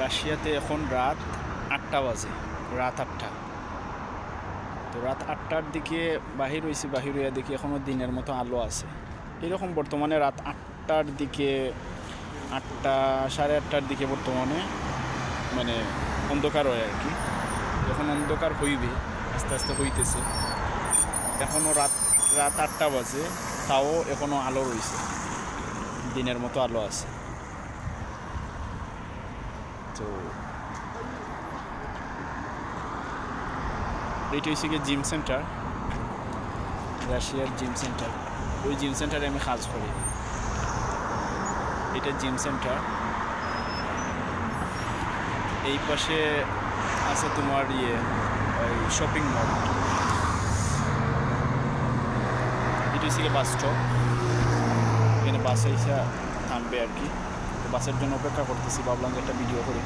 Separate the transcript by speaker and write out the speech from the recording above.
Speaker 1: রাশিয়াতে এখন রাত 8টা বাজে, রাত 8টা। তো রাত 8টার দিকে বাহির হয়েছি, বাহির হইয়া দেখি এখনও দিনের মতো আলো আছে। এরকম বর্তমানে রাত 8টার দিকে, 8টা সাড়ে 8টার দিকে বর্তমানে মানে অন্ধকার হয় আর কি। যখন অন্ধকার হইবে, আস্তে আস্তে হইতেছে, এখনও রাত 8টা বাজে, তাও এখনও আলো রয়েছে, দিনের মতো আলো আছে। তো এইটা হচ্ছে গিয়ে জিম সেন্টার, রাশিয়ার জিম সেন্টার। ওই জিম সেন্টারে আমি কাজ করি। এটা জিম সেন্টার। এই পাশে আছে তোমার ওই শপিং মল। এটা হচ্ছে গিয়ে বাস স্টপ। এখানে বাস এসে থামবে আর কি। বাসের জন্য অপেক্ষা করতেছি, ভাবলাম যে একটা ভিডিও করি।